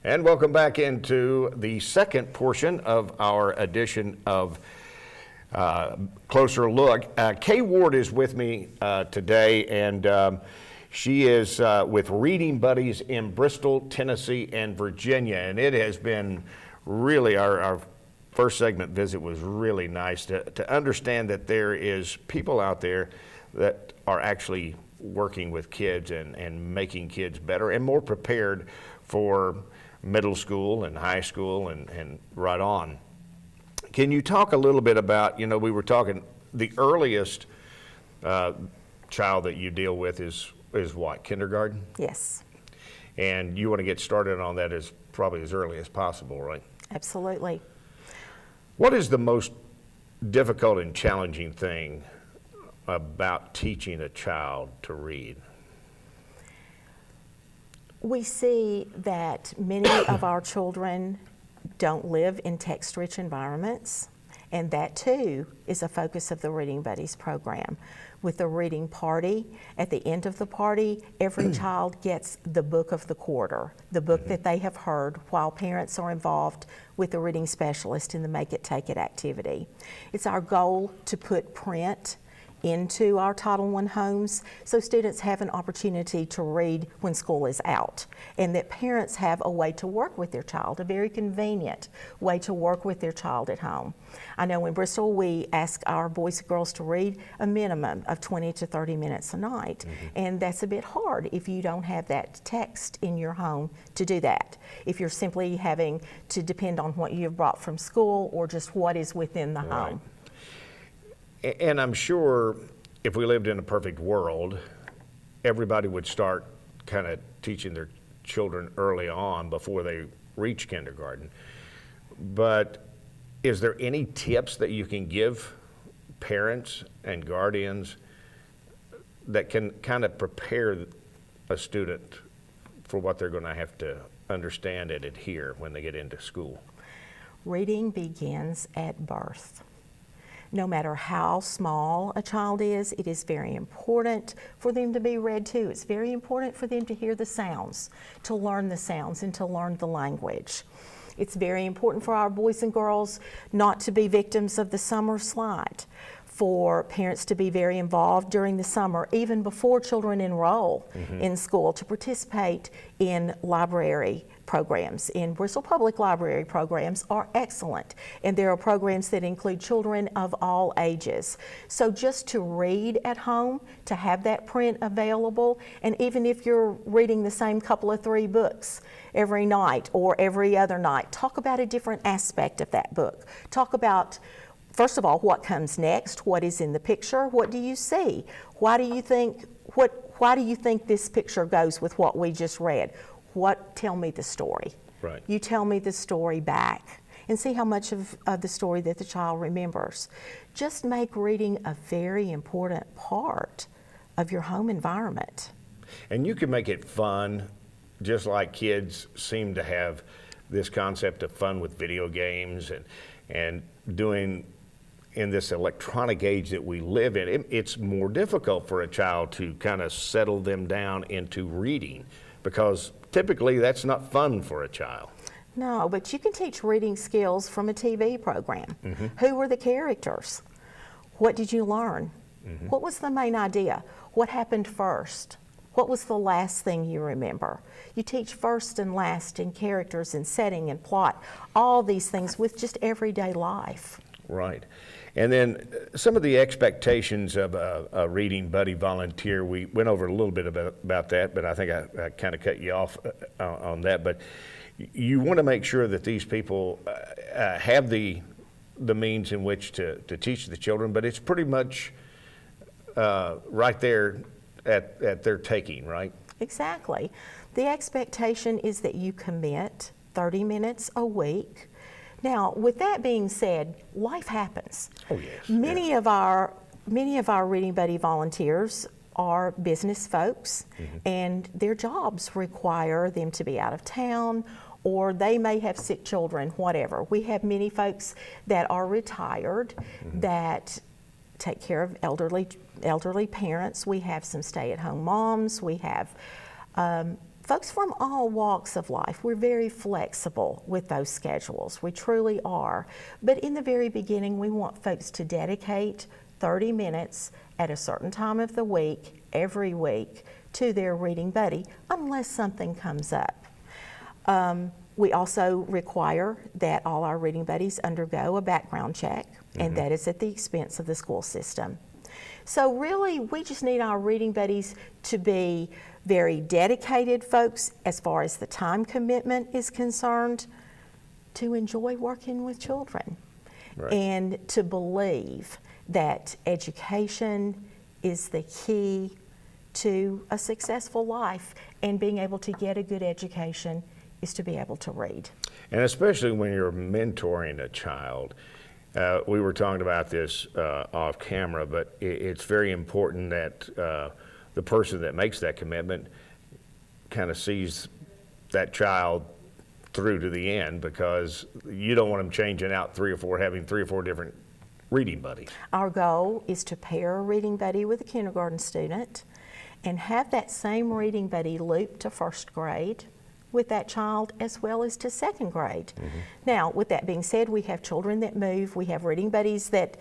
And welcome back into the second portion of our edition of Closer Look. Kay Ward is with me today, and she is with Reading Buddies in Bristol, Tennessee, and Virginia. And it has been really, our first segment visit was really nice to understand that there is people out there that are actually working with kids and making kids better and more prepared for middle school and high school and right on. Can you talk a little bit about, we were talking, the earliest child that you deal with is what, kindergarten? Yes. And you want to get started on that probably as early as possible, right? Absolutely. What is the most difficult and challenging thing about teaching a child to read? We see that many of our children don't live in text-rich environments, and that too is a focus of the Reading Buddies program. With the reading party, at the end of the party, every child gets the book of the quarter, the book that they have heard while parents are involved with the reading specialist in the Make It, Take It activity. It's our goal to put print into our Title I homes so students have an opportunity to read when school is out, and that parents have a way to work with their child, a very convenient way to work with their child at home. I know in Bristol we ask our boys and girls to read a minimum of 20 to 30 minutes a night, and that's a bit hard if you don't have that text in your home to do that. If you're simply having to depend on what you've brought from school or just what is within the home. And I'm sure if we lived in a perfect world, everybody would start kind of teaching their children early on before they reach kindergarten. But is there any tips that you can give parents and guardians that can kind of prepare a student for what they're going to have to understand and adhere when they get into school? Reading begins at birth. No matter how small a child is, it is very important for them to be read to. It's very important for them to hear the sounds, to learn the sounds, and to learn the language. It's very important for our boys and girls not to be victims of the summer slide, for parents to be very involved during the summer, even before children enroll in school, to participate in library programs. In Bristol Public Library programs are excellent, and there are programs that include children of all ages. So just to read at home, to have that print available, and even if you're reading the same couple of 3 books every night or every other night, talk about a different aspect of that book. Talk about, first of all, what comes next, what is in the picture, what do you see? Why do you think this picture goes with what we just read? Tell me the story. Right. You tell me the story back and see how much of the story that the child remembers. Just make reading a very important part of your home environment. And you can make it fun, just like kids seem to have this concept of fun with video games and doing in this electronic age that we live in. It's more difficult for a child to kind of settle them down into reading, because typically that's not fun for a child. No, but you can teach reading skills from a TV program. Who were the characters? What did you learn? What was the main idea? What happened first? What was the last thing you remember? You teach first and last in characters and setting and plot, all these things with just everyday life. Right. And then some of the expectations of a reading buddy volunteer, we went over a little bit about that, but I think I kind of cut you off on that. But you want to make sure that these people have the means in which to teach the children, but it's pretty much right there at their taking, right? Exactly. The expectation is that you commit 30 minutes a week. Now, with that being said, life happens. Oh, yes. Many of our Reading Buddy volunteers are business folks, and their jobs require them to be out of town, or they may have sick children, whatever. We have many folks that are retired that take care of elderly parents. We have some stay-at-home moms. We have folks from all walks of life. We're very flexible with those schedules. We truly are. But in the very beginning, we want folks to dedicate 30 minutes at a certain time of the week, every week, to their reading buddy, unless something comes up. We also require that all our reading buddies undergo a background check, and that is at the expense of the school system. So really, we just need our reading buddies to be very dedicated folks as far as the time commitment is concerned, to enjoy working with children, and to believe that education is the key to a successful life, and being able to get a good education is to be able to read. And especially when you're mentoring a child, we were talking about this off camera, but it's very important that the person that makes that commitment kind of sees that child through to the end, because you don't want them changing out having three or four different reading buddies. Our goal is to pair a reading buddy with a kindergarten student and have that same reading buddy loop to first grade with that child as well as to second grade. Now, with that being said, we have children that move, we have reading buddies that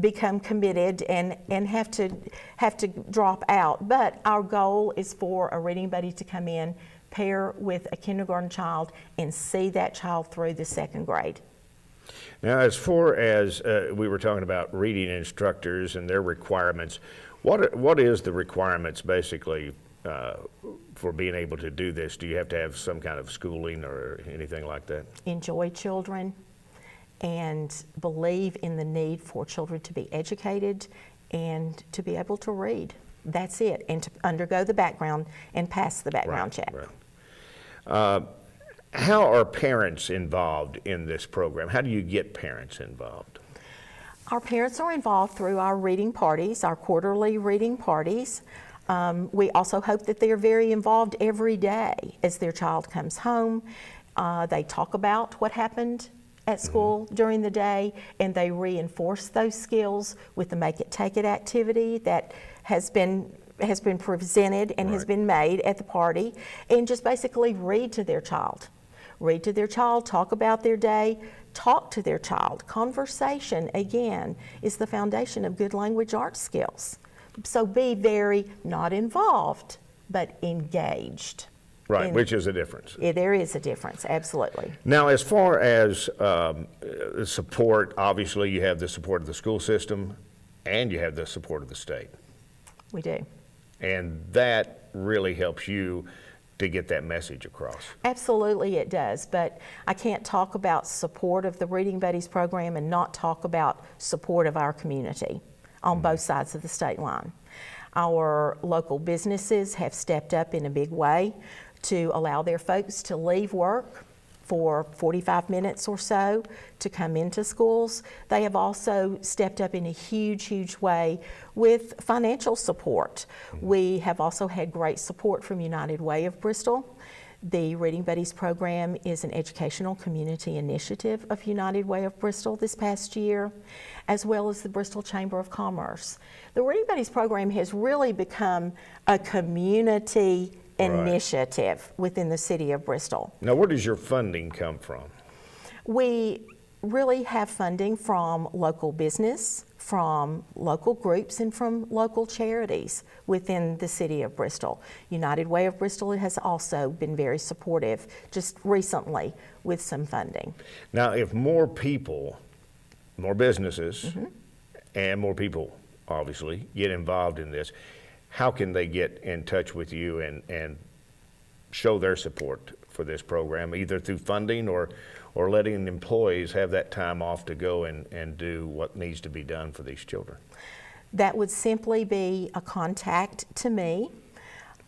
become committed and have to drop out, but our goal is for a reading buddy to come in, pair with a kindergarten child, and see that child through the second grade. Now, as far as we were talking about reading instructors and their requirements, what is the requirements basically for being able to do this? Do you have to have some kind of schooling or anything like that? Enjoy children and believe in the need for children to be educated and to be able to read. That's it, and to undergo the background and pass the background check. How are parents involved in this program? How do you get parents involved? Our parents are involved through our reading parties, our quarterly reading parties. We also hope that they are very involved every day as their child comes home. They talk about what happened at school during the day, and they reinforce those skills with the Make It Take It activity that has been presented and has been made at the party, and just basically read to their child. Read to their child, talk about their day, talk to their child. Conversation, again, is the foundation of good language arts skills. So be very not involved, but engaged. Right, which is a difference. There is a difference, absolutely. Now, as far as support, obviously you have the support of the school system and you have the support of the state. We do. And that really helps you to get that message across. Absolutely it does, but I can't talk about support of the Reading Buddies program and not talk about support of our community on both sides of the state line. Our local businesses have stepped up in a big way to allow their folks to leave work for 45 minutes or so to come into schools. They have also stepped up in a huge, huge way with financial support. We have also had great support from United Way of Bristol. The Reading Buddies program is an educational community initiative of United Way of Bristol this past year, as well as the Bristol Chamber of Commerce. The Reading Buddies program has really become a community initiative within the city of Bristol. Now, where does your funding come from? We really have funding from local business, from local groups, and from local charities within the city of Bristol. United Way of Bristol has also been very supportive just recently with some funding. Now, if more people, more businesses, and more people obviously get involved in this, how can they get in touch with you and show their support for this program, either through funding or letting employees have that time off to go and do what needs to be done for these children? That would simply be a contact to me.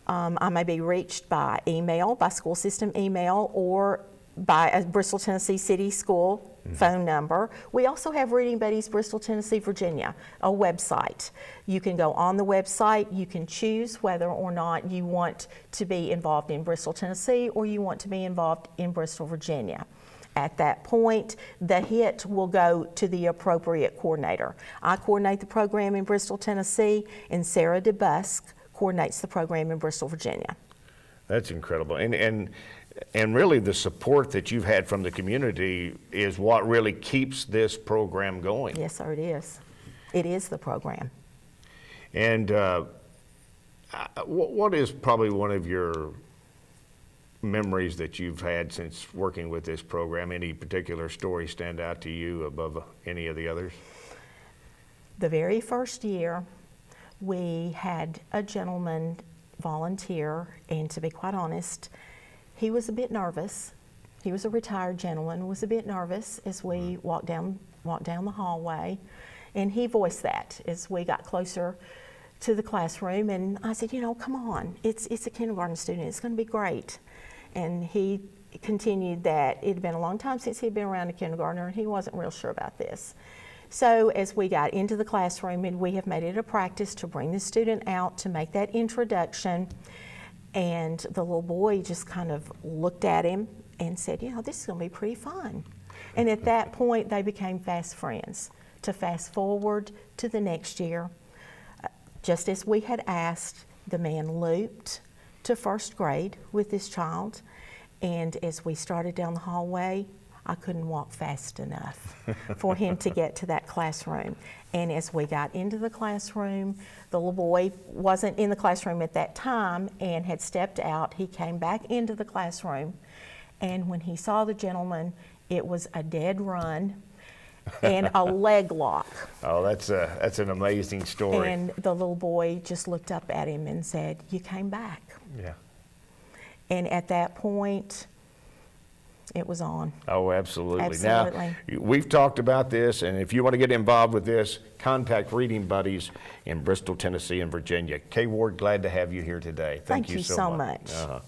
I may be reached by email, by school system email, or by a Bristol, Tennessee City School phone number. We also have Reading Buddies Bristol, Tennessee, Virginia, a website. You can go on the website, you can choose whether or not you want to be involved in Bristol, Tennessee, or you want to be involved in Bristol, Virginia. At that point, the hit will go to the appropriate coordinator. I coordinate the program in Bristol, Tennessee, and Sarah DeBusk coordinates the program in Bristol, Virginia. That's incredible. And really the support that you've had from the community is what really keeps this program going. Yes, sir, it is. It is the program. And what is probably one of your memories that you've had since working with this program? Any particular story stand out to you above any of the others? The very first year, we had a gentleman volunteer, and to be quite honest, he was a bit nervous. He was a retired gentleman, was a bit nervous as we walked down the hallway, and he voiced that as we got closer to the classroom. And I said, come on, it's a kindergarten student, it's going to be great. And he continued that it had been a long time since he'd been around a kindergartner, and he wasn't real sure about this. So as we got into the classroom, and we have made it a practice to bring the student out to make that introduction, and the little boy just kind of looked at him and said, this is going to be pretty fun. And at that point, they became fast friends. To fast forward to the next year, just as we had asked, the man looped to first grade with this child. And as we started down the hallway, I couldn't walk fast enough for him to get to that classroom. And as we got into the classroom, the little boy wasn't in the classroom at that time and had stepped out. He came back into the classroom, and when he saw the gentleman, it was a dead run and a leg lock. Oh, that's an amazing story. And the little boy just looked up at him and said, "You came back." Yeah. And at that point, it was on. Oh, absolutely. Absolutely. Now, we've talked about this, and if you want to get involved with this, contact Reading Buddies in Bristol, Tennessee, and Virginia. Kay Ward, glad to have you here today. Thank you so much. much.